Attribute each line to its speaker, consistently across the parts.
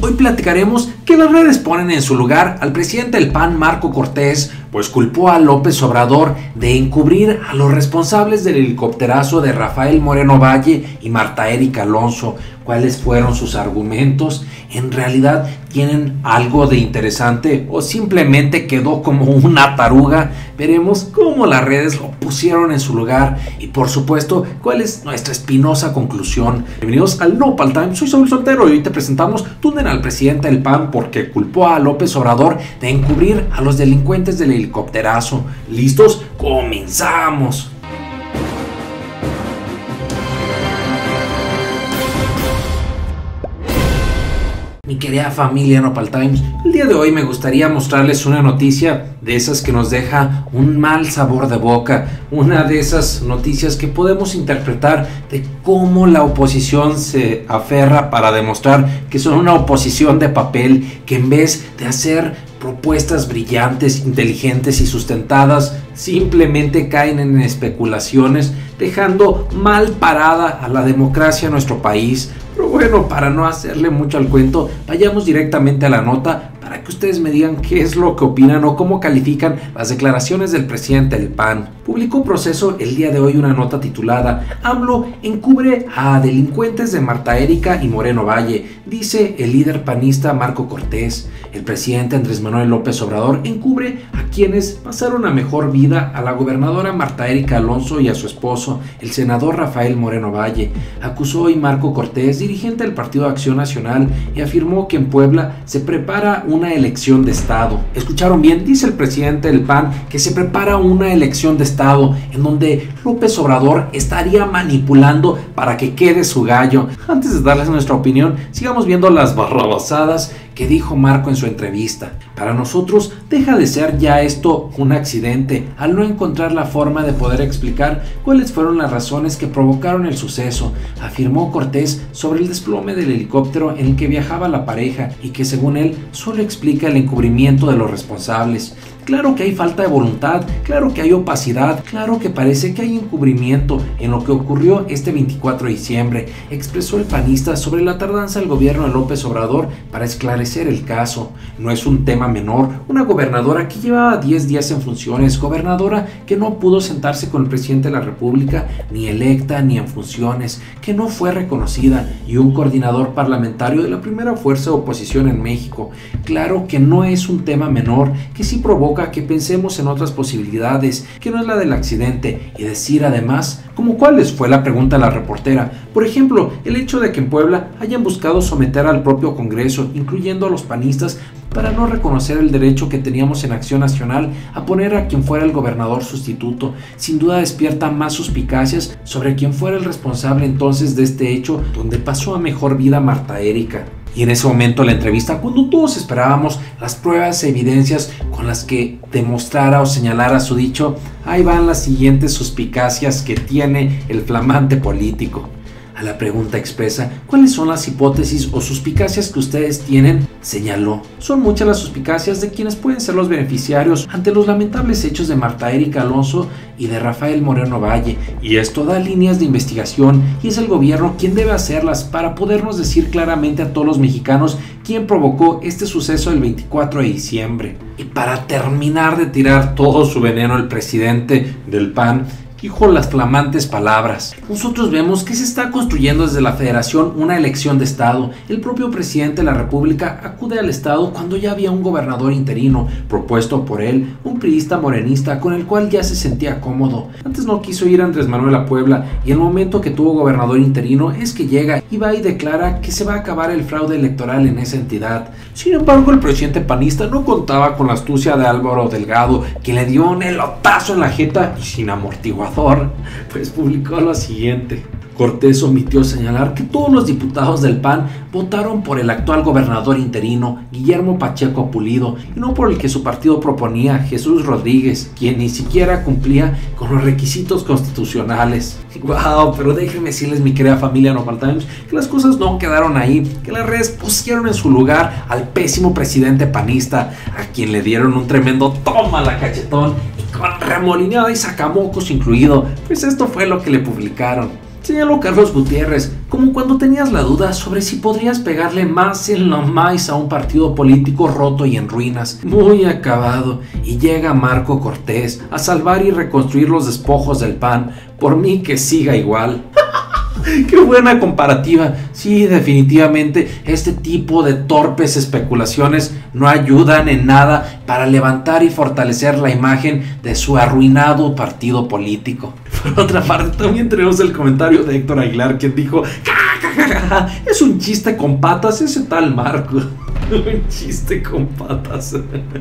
Speaker 1: Hoy platicaremos que las redes ponen en su lugar al presidente del PAN, Marco Cortés, pues culpó a López Obrador de encubrir a los responsables del helicópterazo de Rafael Moreno Valle y Marta Erika Alonso. ¿Cuáles fueron sus argumentos? ¿En realidad tienen algo de interesante o simplemente quedó como una taruga? Veremos cómo las redes lo pusieron en su lugar y, por supuesto, cuál es nuestra espinosa conclusión. Bienvenidos al Nopal Time, soy Saúl Soltero y hoy te presentamos túnel al presidente del PAN porque culpó a López Obrador de encubrir a los delincuentes del helicópterazo. ¿Listos? ¡Comenzamos! Mi querida familia Nopal Times, el día de hoy me gustaría mostrarles una noticia de esas que nos deja un mal sabor de boca, una de esas noticias que podemos interpretar de cómo la oposición se aferra para demostrar que son una oposición de papel, que en vez de hacer propuestas brillantes, inteligentes y sustentadas, simplemente caen en especulaciones, dejando mal parada a la democracia en nuestro país. Pero bueno, para no hacerle mucho al cuento, vayamos directamente a la nota para que ustedes me digan qué es lo que opinan o cómo califican las declaraciones del presidente del PAN. Publicó Proceso el día de hoy una nota titulada AMLO encubre a delincuentes de Marta Erika y Moreno Valle, dice el líder panista Marco Cortés. El presidente Andrés Manuel López Obrador encubre a quienes pasaron a mejor vida a la gobernadora Marta Erika Alonso y a su esposo, el senador Rafael Moreno Valle. Acusó hoy Marco Cortés, dirigente del Partido Acción Nacional, y afirmó que en Puebla se prepara una elección de Estado. ¿Escucharon bien? Dice el presidente del PAN que se prepara una elección de Estado en donde López Obrador estaría manipulando para que quede su gallo. Antes de darles nuestra opinión, sigamos viendo las barrabasadas que dijo Marco en su entrevista. Para nosotros deja de ser ya esto un accidente al no encontrar la forma de poder explicar cuáles fueron las razones que provocaron el suceso, afirmó Cortés sobre el desplome del helicóptero en el que viajaba la pareja y que según él solo explica el encubrimiento de los responsables. Claro que hay falta de voluntad, claro que hay opacidad, claro que parece que hay encubrimiento en lo que ocurrió este 24 de diciembre, expresó el panista sobre la tardanza del gobierno de López Obrador para esclarecer el caso. No es un tema menor, una gobernadora que llevaba 10 días en funciones, gobernadora que no pudo sentarse con el presidente de la República, ni electa ni en funciones, que no fue reconocida, y un coordinador parlamentario de la primera fuerza de oposición en México. Claro que no es un tema menor, que sí provoca que pensemos en otras posibilidades, que no es la del accidente, y decir además, ¿cómo cuáles? Fue la pregunta de la reportera. Por ejemplo, el hecho de que en Puebla hayan buscado someter al propio Congreso, incluyendo a los panistas, para no reconocer el derecho que teníamos en Acción Nacional a poner a quien fuera el gobernador sustituto, sin duda despierta más suspicacias sobre quien fuera el responsable entonces de este hecho donde pasó a mejor vida Marta Erika. Y en ese momento la entrevista, cuando todos esperábamos las pruebas e evidencias con las que demostrara o señalara su dicho, ahí van las siguientes suspicacias que tiene el flamante político. A la pregunta expresa, ¿cuáles son las hipótesis o suspicacias que ustedes tienen?, señaló. Son muchas las suspicacias de quienes pueden ser los beneficiarios ante los lamentables hechos de Marta Erika Alonso y de Rafael Moreno Valle, y esto da líneas de investigación y es el gobierno quien debe hacerlas para podernos decir claramente a todos los mexicanos quién provocó este suceso del 24 de diciembre. Y para terminar de tirar todo su veneno el presidente del PAN dijo las flamantes palabras: nosotros vemos que se está construyendo desde la Federación una elección de Estado. El propio presidente de la República acude al Estado cuando ya había un gobernador interino propuesto por él, un priista morenista con el cual ya se sentía cómodo. Antes no quiso ir Andrés Manuel a Puebla y el momento que tuvo gobernador interino es que llega y va y declara que se va a acabar el fraude electoral en esa entidad. Sin embargo, el presidente panista no contaba con la astucia de Álvaro Delgado, quien le dio un elotazo en la jeta y sin amortiguador, pues publicó lo siguiente: Cortés omitió señalar que todos los diputados del PAN votaron por el actual gobernador interino, Guillermo Pacheco Pulido, y no por el que su partido proponía, Jesús Rodríguez, quien ni siquiera cumplía con los requisitos constitucionales. Wow, pero déjenme decirles, mi querida familia Nopal Times, que las cosas no quedaron ahí, que las redes pusieron en su lugar al pésimo presidente panista, a quien le dieron un tremendo toma la cachetón, y con remolineada y sacamocos incluido, pues esto fue lo que le publicaron. Señaló Carlos Gutiérrez, Como cuando tenías la duda sobre si podrías pegarle más en lo más a un partido político roto y en ruinas, muy acabado, y llega Marco Cortés a salvar y reconstruir los despojos del PAN, por mí que siga igual. ¡Qué buena comparativa! Sí, definitivamente, este tipo de torpes especulaciones no ayudan en nada para levantar y fortalecer la imagen de su arruinado partido político. Por otra parte, también tenemos el comentario de Héctor Aguilar, quien dijo: ¡Ja! Es un chiste con patas ese tal Marco. Un chiste con patas.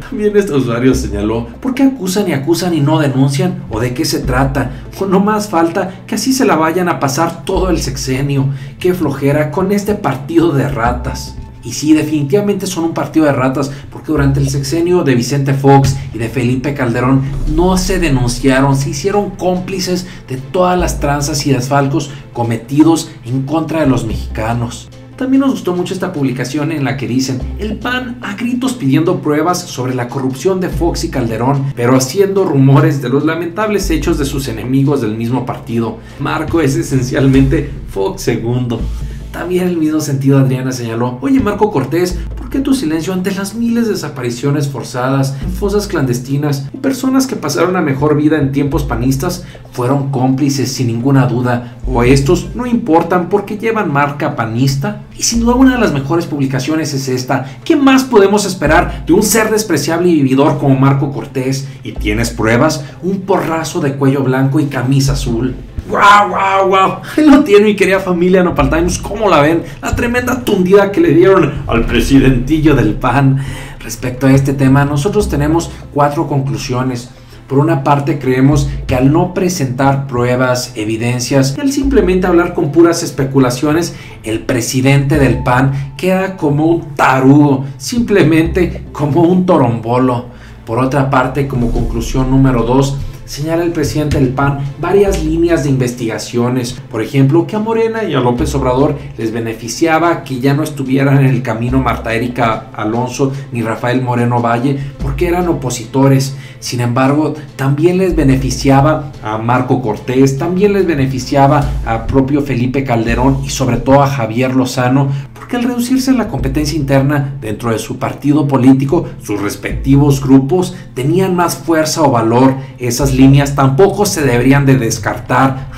Speaker 1: También este usuario señaló: ¿por qué acusan y no denuncian? ¿O de qué se trata? O no más falta que así se la vayan a pasar todo el sexenio. Qué flojera con este partido de ratas. Y sí, definitivamente son un partido de ratas, porque durante el sexenio de Vicente Fox y de Felipe Calderón no se denunciaron, se hicieron cómplices de todas las tranzas y desfalcos cometidos en contra de los mexicanos. También nos gustó mucho esta publicación en la que dicen: el PAN a gritos pidiendo pruebas sobre la corrupción de Fox y Calderón, pero haciendo rumores de los lamentables hechos de sus enemigos del mismo partido. Marco es esencialmente Fox segundo. También en el mismo sentido, Adriana señaló: oye, Marco Cortés, ¿por qué tu silencio ante las miles de desapariciones forzadas, en fosas clandestinas y personas que pasaron a mejor vida en tiempos panistas fueron cómplices sin ninguna duda? ¿O estos no importan porque llevan marca panista? Y sin duda una de las mejores publicaciones es esta: ¿qué más podemos esperar de un ser despreciable y vividor como Marco Cortés? ¿Y tienes pruebas? Un porrazo de cuello blanco y camisa azul. ¡Wow! Ahí lo tiene, mi querida familia Nopal Times. ¿Cómo la ven? La tremenda tundida que le dieron al presidentillo del PAN. Respecto a este tema, nosotros tenemos 4 conclusiones. Por una parte, creemos que al no presentar pruebas, evidencias, y al simplemente hablar con puras especulaciones, el presidente del PAN queda como un tarugo, simplemente como un torombolo. Por otra parte, como conclusión número 2, señala el presidente del PAN varias líneas de investigaciones. Por ejemplo, que a Morena y a López Obrador les beneficiaba que ya no estuvieran en el camino Marta Erika Alonso ni Rafael Moreno Valle porque eran opositores. Sin embargo, también les beneficiaba a Marco Cortés, también les beneficiaba a propio Felipe Calderón y sobre todo a Javier Lozano, porque al reducirse la competencia interna dentro de su partido político, sus respectivos grupos tenían más fuerza o valor. Esas líneas tampoco se deberían de descartar,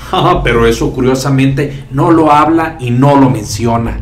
Speaker 1: pero eso curiosamente no lo habla y no lo menciona.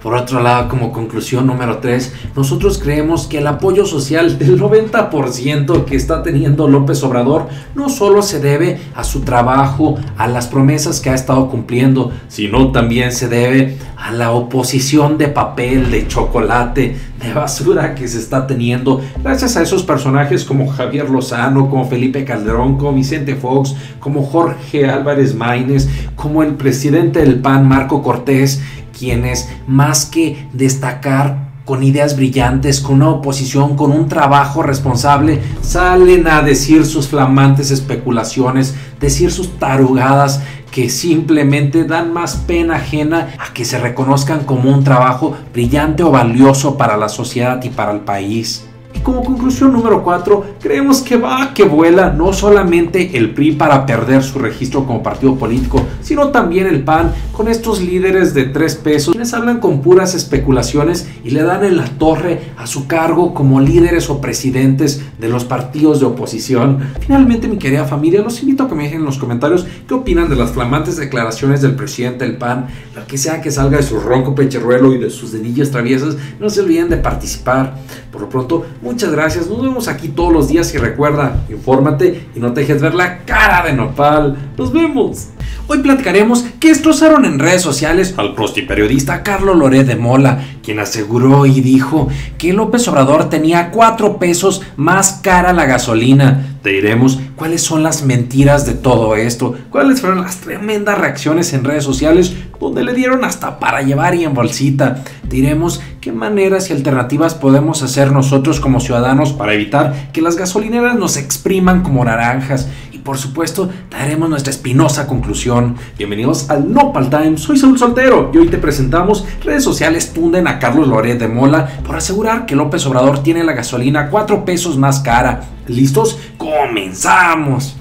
Speaker 1: Por otro lado, como conclusión número 3, nosotros creemos que el apoyo social del 90% que está teniendo López Obrador no solo se debe a su trabajo, a las promesas que ha estado cumpliendo, sino también se debe a la oposición de papel, de chocolate, de basura que se está teniendo gracias a esos personajes como Javier Lozano, como Felipe Calderón, como Vicente Fox, como Jorge Álvarez Maínez, como el presidente del PAN, Marco Cortés, quienes más que destacar con ideas brillantes, con una oposición, con un trabajo responsable, salen a decir sus flamantes especulaciones, decir sus tarugadas que simplemente dan más pena ajena a que se reconozcan como un trabajo brillante o valioso para la sociedad y para el país. Y como conclusión número 4, creemos que va que vuela no solamente el PRI para perder su registro como partido político, sino también el PAN con estos líderes de 3 pesos, quienes hablan con puras especulaciones y le dan en la torre a su cargo como líderes o presidentes de los partidos de oposición. Finalmente, mi querida familia, los invito a que me dejen en los comentarios qué opinan de las flamantes declaraciones del presidente del PAN. Lo que sea que salga de su ronco pecherruelo y de sus dedillos traviesos, no se olviden de participar. Por lo pronto, muchas gracias, nos vemos aquí todos los días y recuerda, infórmate y no te dejes ver la cara de nopal. Nos vemos. Hoy platicaremos qué destrozaron en redes sociales al prostiperiodista Carlos Loret de Mola, quien aseguró y dijo que López Obrador tenía 4 pesos más cara la gasolina. Te diremos cuáles son las mentiras de todo esto, cuáles fueron las tremendas reacciones en redes sociales donde le dieron hasta para llevar y en bolsita. Te diremos qué maneras y alternativas podemos hacer nosotros como ciudadanos para evitar que las gasolineras nos expriman como naranjas. Y por supuesto, daremos nuestra espinosa conclusión. Bienvenidos al Nopal Times, soy Saúl Soltero y hoy te presentamos: redes sociales tunden a Carlos Loret de Mola por asegurar que López Obrador tiene la gasolina 4 pesos más cara. ¿Listos? ¡Comenzamos!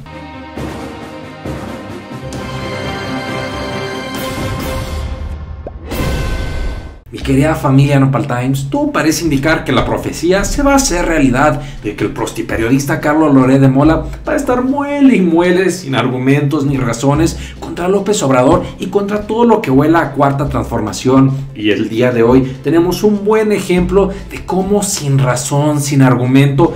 Speaker 1: Mi querida familia Nopal Times, todo parece indicar que la profecía se va a hacer realidad de que el prostiperiodista Carlos Loret de Mola va a estar muele y muele sin argumentos ni razones contra López Obrador y contra todo lo que huela a cuarta transformación. Y el día de hoy tenemos un buen ejemplo de cómo sin razón, sin argumento,